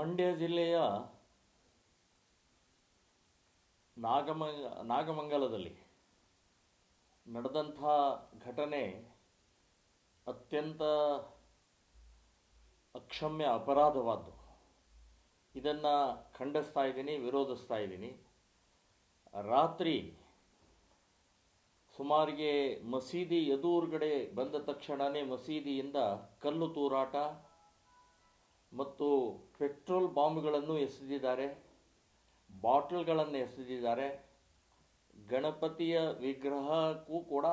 ಮಂಡ್ಯ ಜಿಲ್ಲೆಯ ನಾಗಮಂಗಲದಲ್ಲಿ ನಡೆದಂಥ ಘಟನೆ ಅತ್ಯಂತ ಅಕ್ಷಮ್ಯ ಅಪರಾಧವಾದ್ದು. ಇದನ್ನು ಖಂಡಿಸ್ತಾ ಇದ್ದೀನಿ, ವಿರೋಧಿಸ್ತಾ ಇದ್ದೀನಿ. ರಾತ್ರಿ ಸುಮಾರಿಗೆ ಮಸೀದಿ ಎದುರುಗಡೆ ಬಂದ ತಕ್ಷಣವೇ ಮಸೀದಿಯಿಂದ ಕಲ್ಲು ತೂರಾಟ ಮತ್ತು ಪೆಟ್ರೋಲ್ ಬಾಂಬ್ಗಳನ್ನು ಎಸೆದಿದ್ದಾರೆ, ಬಾಟಲ್ಗಳನ್ನು ಎಸೆದಿದ್ದಾರೆ. ಗಣಪತಿಯ ವಿಗ್ರಹಕ್ಕೂ ಕೂಡ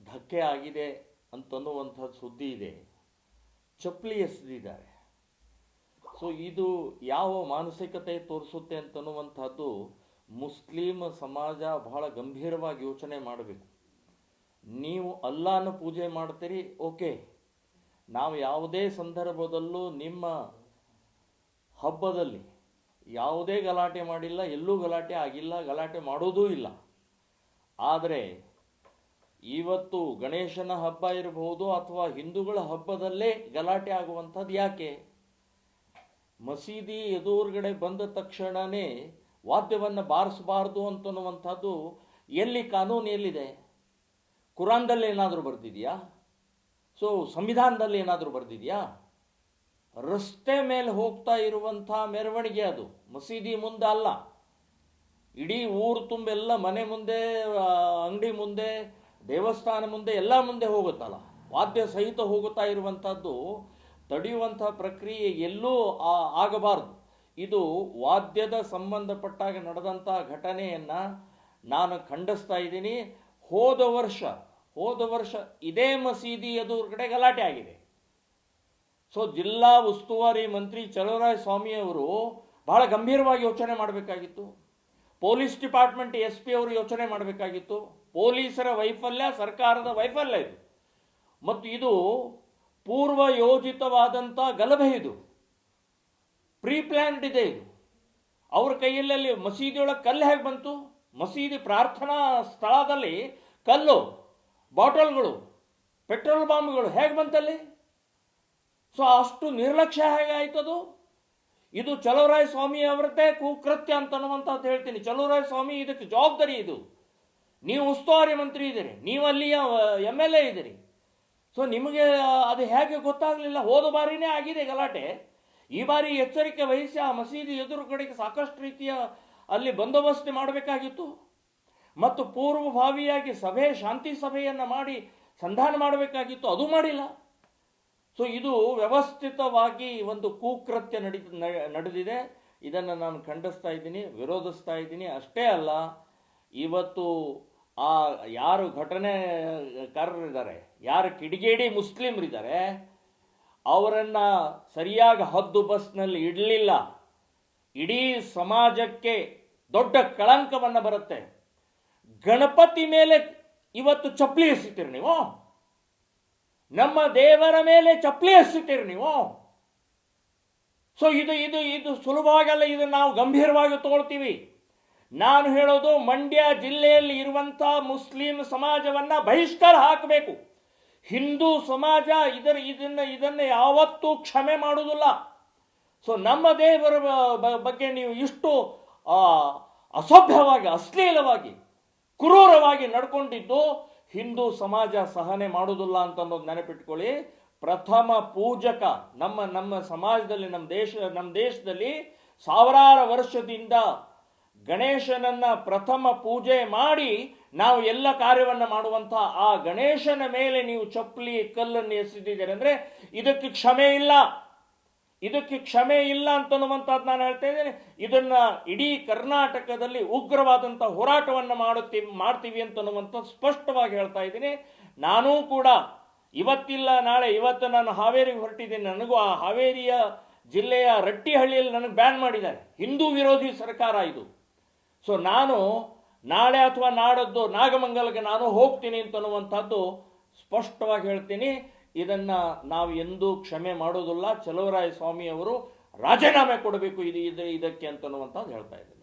ಧಕ್ಕೆ ಆಗಿದೆ ಅಂತನ್ನುವಂಥ ಸುದ್ದಿ ಇದೆ. ಚಪ್ಪಲಿ ಎಸೆದಿದ್ದಾರೆ. ಸೊ ಇದು ಯಾವ ಮಾನಸಿಕತೆ ತೋರಿಸುತ್ತೆ ಅಂತನ್ನುವಂಥದ್ದು ಮುಸ್ಲಿಂ ಸಮಾಜ ಬಹಳ ಗಂಭೀರವಾಗಿ ಯೋಚನೆ ಮಾಡಬೇಕು. ನೀವು ಅಲ್ಲಾಹನ ಪೂಜೆ ಮಾಡ್ತೀರಿ, ಓಕೆ, ನಾವು ಯಾವುದೇ ಸಂದರ್ಭದಲ್ಲೂ ನಿಮ್ಮ ಹಬ್ಬದಲ್ಲಿ ಯಾವುದೇ ಗಲಾಟೆ ಮಾಡಿಲ್ಲ, ಎಲ್ಲೂ ಗಲಾಟೆ ಆಗಿಲ್ಲ, ಗಲಾಟೆ ಮಾಡೋದೂ ಇಲ್ಲ. ಆದರೆ ಇವತ್ತು ಗಣೇಶನ ಹಬ್ಬ ಇರಬಹುದು ಅಥವಾ ಹಿಂದೂಗಳ ಹಬ್ಬದಲ್ಲೇ ಗಲಾಟೆ ಆಗುವಂಥದ್ದು ಯಾಕೆ? ಮಸೀದಿ ಎದುರುಗಡೆ ಬಂದ ತಕ್ಷಣವೇ ವಾದ್ಯವನ್ನು ಬಾರಿಸಬಾರ್ದು ಅಂತನ್ನುವಂಥದ್ದು ಎಲ್ಲಿ ಕಾನೂನು ಎಲ್ಲಿದೆ? ಕುರಾನ್ದಲ್ಲಿ ಏನಾದರೂ ಬರೆದಿದೆಯಾ? ಸೊ ಸಂವಿಧಾನದಲ್ಲಿ ಏನಾದರೂ ಬರೆದಿದೆಯಾ? ರಸ್ತೆ ಮೇಲೆ ಹೋಗ್ತಾ ಇರುವಂಥ ಮೆರವಣಿಗೆ ಅದು, ಮಸೀದಿ ಮುಂದೆ ಅಲ್ಲ. ಇಡೀ ಊರು ತುಂಬೆಲ್ಲ ಮನೆ ಮುಂದೆ, ಅಂಗಡಿ ಮುಂದೆ, ದೇವಸ್ಥಾನ ಮುಂದೆ, ಎಲ್ಲ ಮುಂದೆ ಹೋಗುತ್ತಲ್ಲ, ವಾದ್ಯ ಸಹಿತ ಹೋಗುತ್ತಾ ಇರುವಂಥದ್ದು ತಡೆಯುವಂಥ ಪ್ರಕ್ರಿಯೆ ಎಲ್ಲೂ ಆಗಬಾರ್ದು. ಇದು ವಾದ್ಯದ ಸಂಬಂಧಪಟ್ಟಾಗ ನಡೆದಂಥ ಘಟನೆಯನ್ನು ನಾನು ಖಂಡಿಸ್ತಾ ಇದ್ದೀನಿ. ಹೋದ ವರ್ಷ ಇದೇ ಮಸೀದಿ ಎದುರುಗಡೆ ಗಲಾಟೆ ಆಗಿದೆ. ಸೊ ಜಿಲ್ಲಾ ಉಸ್ತುವಾರಿ ಮಂತ್ರಿ ಚಲುವರಾಯ ಸ್ವಾಮಿ ಅವರು ಬಹಳ ಗಂಭೀರವಾಗಿ ಯೋಚನೆ ಮಾಡಬೇಕಾಗಿತ್ತು. ಪೊಲೀಸ್ ಡಿಪಾರ್ಟ್ಮೆಂಟ್ SP ಅವರು ಯೋಚನೆ ಮಾಡಬೇಕಾಗಿತ್ತು. ಪೊಲೀಸರ ವೈಫಲ್ಯ, ಸರ್ಕಾರದ ವೈಫಲ್ಯ ಇದು. ಮತ್ತು ಇದು ಪೂರ್ವ ಯೋಜಿತವಾದಂಥ ಗಲಭೆ, ಇದು ಪ್ರೀ ಪ್ಲ್ಯಾನ್ಡ್ ಇದೆ. ಇದು ಅವ್ರ ಕೈಯಲ್ಲಿ ಮಸೀದಿಯೊಳಗೆ ಕಲ್ಲು ಹೇಗೆ ಬಂತು? ಮಸೀದಿ ಪ್ರಾರ್ಥನಾ ಸ್ಥಳದಲ್ಲಿ ಕಲ್ಲು, ಬಾಟಲ್ಗಳು, ಪೆಟ್ರೋಲ್ ಬಾಂಬ್ಗಳು ಹೇಗೆ ಬಂತಲ್ಲಿ? ಸೊ ಅಷ್ಟು ನಿರ್ಲಕ್ಷ್ಯ ಹೇಗಾಯ್ತದು? ಇದು ಚಲುವರಾಯ ಸ್ವಾಮಿ ಅವರದ್ದೇ ಕುಕೃತ್ಯ ಅಂತನ್ನುವಂಥದ್ದು ಹೇಳ್ತೀನಿ. ಚಲುವರಾಯ ಸ್ವಾಮಿ ಇದಕ್ಕೆ ಜವಾಬ್ದಾರಿ. ಇದು ನೀವು ಉಸ್ತುವಾರಿ ಮಂತ್ರಿ ಇದ್ದೀರಿ, ನೀವು ಅಲ್ಲಿಯ MLA ಇದ್ದೀರಿ. ಸೊ ನಿಮಗೆ ಅದು ಹೇಗೆ ಗೊತ್ತಾಗಲಿಲ್ಲ? ಹೋದ ಬಾರಿನೇ ಆಗಿದೆ ಗಲಾಟೆ. ಈ ಬಾರಿ ಎಚ್ಚರಿಕೆ ವಹಿಸಿ ಆ ಮಸೀದಿ ಎದುರುಗಡೆಗೆ ಸಾಕಷ್ಟು ರೀತಿಯ ಅಲ್ಲಿ ಬಂದೋಬಸ್ತ್ ಮಾಡಬೇಕಾಗಿತ್ತು. ಮತ್ತು ಪೂರ್ವಭಾವಿಯಾಗಿ ಶಾಂತಿ ಸಭೆಯನ್ನು ಮಾಡಿ ಸಂಧಾನ ಮಾಡಬೇಕಾಗಿತ್ತು, ಅದು ಮಾಡಿಲ್ಲ. ಸೊ ಇದು ವ್ಯವಸ್ಥಿತವಾಗಿ ಒಂದು ಕುಕೃತ್ಯ ನಡೆದಿದೆ. ಇದನ್ನು ನಾನು ಖಂಡಿಸ್ತಾ ಇದ್ದೀನಿ, ವಿರೋಧಿಸ್ತಾ ಇದ್ದೀನಿ. ಅಷ್ಟೇ ಅಲ್ಲ, ಇವತ್ತು ಆ ಯಾರು ಘಟನೆಕಾರರಿದ್ದಾರೆ, ಯಾರು ಕಿಡಿಗೇಡಿ ಮುಸ್ಲಿಮರಿದ್ದಾರೆ, ಅವರನ್ನು ಸರಿಯಾಗಿ ಹದ್ದು ಬಸ್ನಲ್ಲಿ ಇಡಲಿಲ್ಲ. ಇಡೀ ಸಮಾಜಕ್ಕೆ ದೊಡ್ಡ ಕಳಂಕವನ್ನು ಬರುತ್ತೆ. ಗಣಪತಿ ಮೇಲೆ ಇವತ್ತು ಚಪ್ಪಲಿ ಎಸಿತೀರಿ ನೀವು, ನಮ್ಮ ದೇವರ ಮೇಲೆ ಚಪ್ಪಲಿ ಎಸಿತೀರಿ ನೀವು. ಸೊ ಇದು ಸುಲಭವಾಗಲ್ಲ. ಇದು ನಾವು ಗಂಭೀರವಾಗಿ ತಗೊಳ್ತೀವಿ. ನಾನು ಹೇಳೋದು, ಮಂಡ್ಯ ಜಿಲ್ಲೆಯಲ್ಲಿ ಇರುವಂಥ ಮುಸ್ಲಿಂ ಸಮಾಜವನ್ನು ಬಹಿಷ್ಕಾರ ಹಾಕಬೇಕು. ಹಿಂದೂ ಸಮಾಜ ಇದನ್ನು ಯಾವತ್ತೂ ಕ್ಷಮೆ ಮಾಡುವುದಿಲ್ಲ. ಸೊ ನಮ್ಮ ದೇವರ ಬಗ್ಗೆ ನೀವು ಇಷ್ಟು ಅಸಭ್ಯವಾಗಿ, ಅಶ್ಲೀಲವಾಗಿ, ಕ್ರೂರವಾಗಿ ನಡ್ಕೊಂಡಿದ್ದು ಹಿಂದೂ ಸಮಾಜ ಸಹನೆ ಮಾಡುವುದಿಲ್ಲ ಅಂತನ್ನೋದು ನೆನಪಿಟ್ಕೊಳ್ಳಿ. ಪ್ರಥಮ ಪೂಜಕ ನಮ್ಮ ಸಮಾಜದಲ್ಲಿ, ನಮ್ಮ ದೇಶದಲ್ಲಿ ಸಾವಿರಾರು ವರ್ಷದಿಂದ ಗಣೇಶನನ್ನ ಪ್ರಥಮ ಪೂಜೆ ಮಾಡಿ ನಾವು ಎಲ್ಲ ಕಾರ್ಯವನ್ನು ಮಾಡುವಂಥ ಆ ಗಣೇಶನ ಮೇಲೆ ನೀವು ಚಪ್ಪಲಿ, ಕಲ್ಲನ್ನು ಎಸೆದಿದ್ದೀರಿ ಅಂದರೆ ಇದಕ್ಕೆ ಕ್ಷಮೆ ಇಲ್ಲ ಅಂತನ್ನುವಂಥದ್ದು ನಾನು ಹೇಳ್ತಾ ಇದ್ದೇನೆ. ಇದನ್ನ ಇಡೀ ಕರ್ನಾಟಕದಲ್ಲಿ ಉಗ್ರವಾದಂಥ ಹೋರಾಟವನ್ನು ಮಾಡ್ತೀವಿ ಅಂತನ್ನುವಂಥದ್ದು ಸ್ಪಷ್ಟವಾಗಿ ಹೇಳ್ತಾ ಇದ್ದೀನಿ. ನಾನೂ ಕೂಡ ಇವತ್ತಿಲ್ಲ ನಾಳೆ, ಇವತ್ತು ನಾನು ಹಾವೇರಿಗೆ ಹೊರಟಿದ್ದೀನಿ. ನನಗೂ ಆ ಹಾವೇರಿಯ ಜಿಲ್ಲೆಯ ರಟ್ಟಿಹಳ್ಳಿಯಲ್ಲಿ ನನಗೆ ಬ್ಯಾನ್ ಮಾಡಿದ್ದಾರೆ. ಹಿಂದೂ ವಿರೋಧಿ ಸರ್ಕಾರ ಇದು. ಸೊ ನಾನು ನಾಳೆ ಅಥವಾ ನಾಡದ್ದು ನಾಗಮಂಗಲಕ್ಕೆ ನಾನು ಹೋಗ್ತೀನಿ ಅಂತನ್ನುವಂಥದ್ದು ಸ್ಪಷ್ಟವಾಗಿ ಹೇಳ್ತೀನಿ. ಇದನ್ನು ನಾವು ಎಂದೂ ಕ್ಷಮೆ ಮಾಡೋದಿಲ್ಲ. ಚಲುವರಾಯ ಸ್ವಾಮಿ ಅವರು ರಾಜೀನಾಮೆ ಕೊಡಬೇಕು ಇದಕ್ಕೆ ಅಂತನ್ನುವಂಥದ್ದು ಹೇಳ್ತಾ ಇದ್ದೀನಿ.